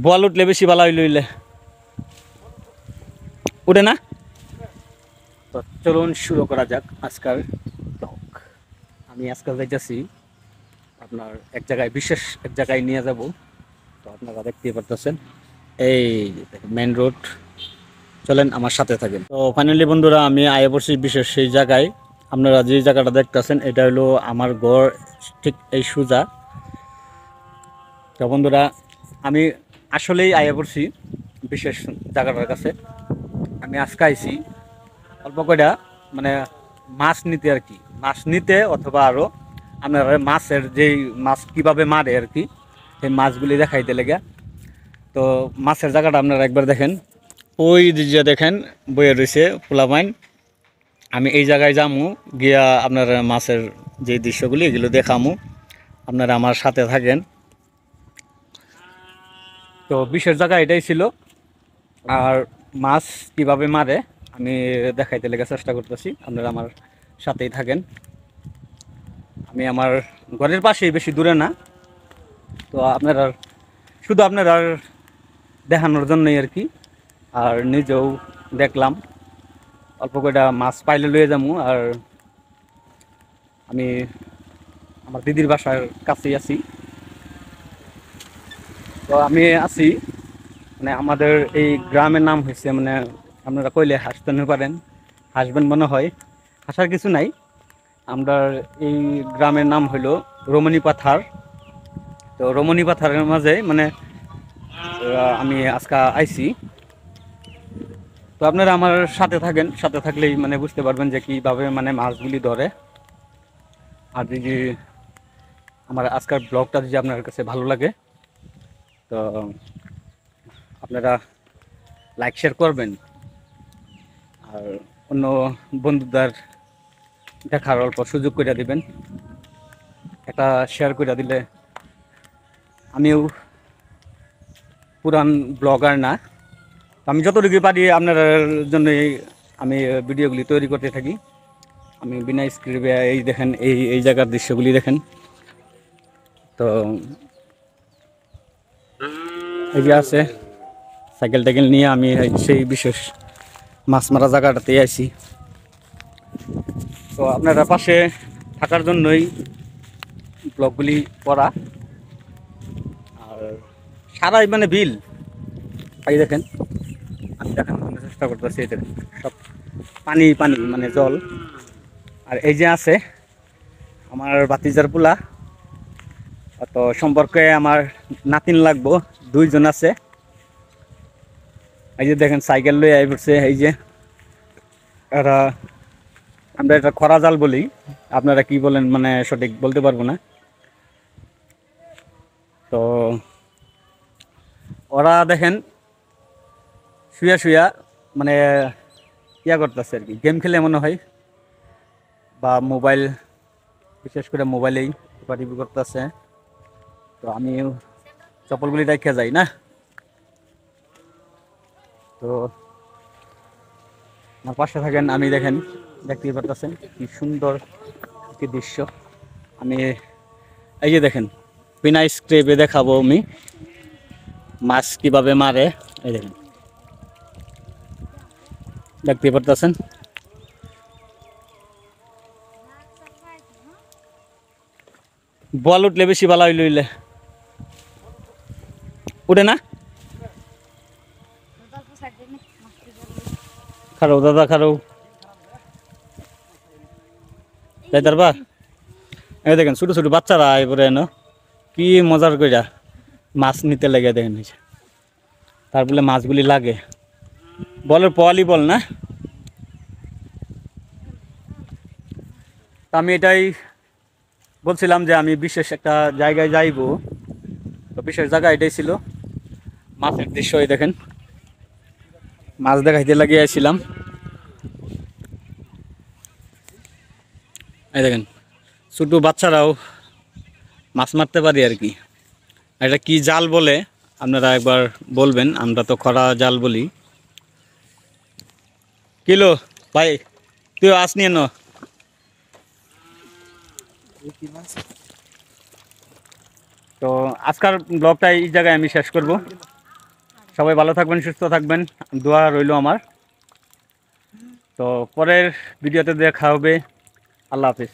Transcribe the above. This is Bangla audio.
বল উঠলে বেশি ভালো হইলে উঠে না। তো চলুন শুরু করা যাক আজকাল ব্লগ। আমি আজকাল যাইতেছি আপনার বিশেষ এক জায়গায় নিয়ে যাব। তো আপনারা দেখতে পারতেছেন এই মেন রোড। চলেন আমার সাথে থাকেন। তো ফাইনালি বন্ধুরা আমি আয়া পড়ছি বিশেষ সেই জায়গায়। আপনারা যে জায়গাটা দেখতেছেন এটা হলো আমার ঘর, ঠিক এই সোজা। তো বন্ধুরা আমি আসলেই আয়া পড়ছি বিশেষ জায়গাটার কাছে। আমি আজকে আইছি অল্প কয়টা মানে মাছ নিতে আর কি, মাছ নিতে অথবা আরও আপনার মাছের যেই মাছ কীভাবে মারে আর কি সেই মাছগুলি দেখাইতে লেগে। তো মাছের জায়গাটা আপনারা একবার দেখেন, ওই যে দেখেন বইয়ে রয়েছে পোলাপাইন। আমি এই জায়গায় যামু গিয়া আপনার মাছের যে দৃশ্যগুলি এগুলো দেখামু, আপনারা আমার সাথে থাকেন। তো বিশেষ জায়গা এটাই ছিল, আর মাছ কিভাবে মারে আমি দেখাইতে লেগে চেষ্টা করতেছি, আপনারা আমার সাথেই থাকেন। আমি আমার ঘরের পাশেই, বেশি দূরে না। তো আপনারা শুধু আপনারা দেখানোর জন্যই আর কি, আর নিজেও দেখলাম। অল্প কয়টা মাছ পাইলে লয়ে যাবো। আর আমি আমার দিদির বাসার কাছেই আছি। তো আমি আছি মানে আমাদের এই গ্রামের নাম হয়েছে, মানে আপনারা কইলে হাসতে পারেন, হাসবেন মনে হয়, হাসার কিছু নাই। আমরা এই গ্রামের নাম হইল রমণী পাথার। তো রমণী পাথারের মাঝে মানে আমি আজকে আইছি। তো আপনারা আমার সাথে থাকেন, সাথে থাকলেই মানে বুঝতে পারবেন যে কীভাবে মানে মাছগুলি ধরে। আর যদি আমার আজকের ব্লগটা যদি আপনার কাছে ভালো লাগে তো আপনারা লাইক শেয়ার করবেন, আর অন্য বন্ধুদের দেখার অল্প সুযোগ করে দিবেন। একটা শেয়ার করে দিলে, আমিও পুরান ব্লগার না, আমি যতটুকু পারি আপনার জন্য আমি ভিডিওগুলি তৈরি করতে থাকি। আমি বিনা স্ক্রিপ্টে এই দেখেন এই জায়গার দৃশ্যগুলি দেখেন। তো এই যে আছে সাইকেল টাইকেল নিয়ে আমি সেই বিশেষ মাছ মারা জায়গাটাতে আইছি। তো আপনারা পাশে থাকার জন্যই ব্লগগুলি করা। আর সারাই মানে বিল, এই দেখেন আমি দেখানোর চেষ্টা করতেছি। এই দেখেন সব পানি পানি মানে জল। আর এই যে আছে আমার বাতিজার পোলা, তো সম্পর্কে আমার নাতিন লাগবো, দুইজন আছে। এই যে দেখেন সাইকেল লয়ে আই পড়ছে। এই যে এরা, আমরা এটা খরা জাল বলি, আপনারা কি বলেন মানে সঠিক বলতে পারবো না। তো ওরা দেখেন শুয়া শুয়া মানে ইয়া করতেছে আর কি, গেম খেলে মনে হয়, বা মোবাইল, বিশেষ করে মোবাইলেই টিপি করতেছে। তো আমি চপ্পলগুলি রেখে যাই না। তো আমার পাশে থাকেন, আমি দেখেন দেখতেই পারতেছেন কি সুন্দর একটি দৃশ্য। আমি এই যে দেখেন বিনা স্ক্রিপ্টে দেখাবো আমি মাছ কিভাবে মারে। এই দেখেন দেখতেই পারতেছেন। বল উঠলে বেশি ভালো হইলে উঠে না। খারো দাদা খারো যাইতারবা। এই দেখেন ছোটো ছোটো বাচ্চারা এবারে এনো কি মজার কইরা মাছ নিতে লেগে দেখেন। তারপরে মাছগুলি লাগে, বলের পোয়ালি বল না। আমি এটাই বলছিলাম যে আমি বিশেষ একটা জায়গায় যাইব। তো বিশেষ জায়গা এটাই ছিল, মাছের দৃশ্য। এই দেখেন মাছ দেখাইতে লাগিয়েছিলাম। এই দেখেন ছোটো বাচ্চারাও মাছ মারতে পারি আর কি। এটা কি জাল বলে আপনারা একবার বলবেন, আমরা তো খরা জাল বলি। কিলো ভাই তুই আস নিয়ে ন। তো আজকের ব্লগটা এই জায়গায় আমি শেষ করব। সবাই ভালো থাকবেন, সুস্থ থাকবেন, দোয়া রইল আমার। তো পরের ভিডিওতে দেখা হবে। আল্লাহ হাফিজ।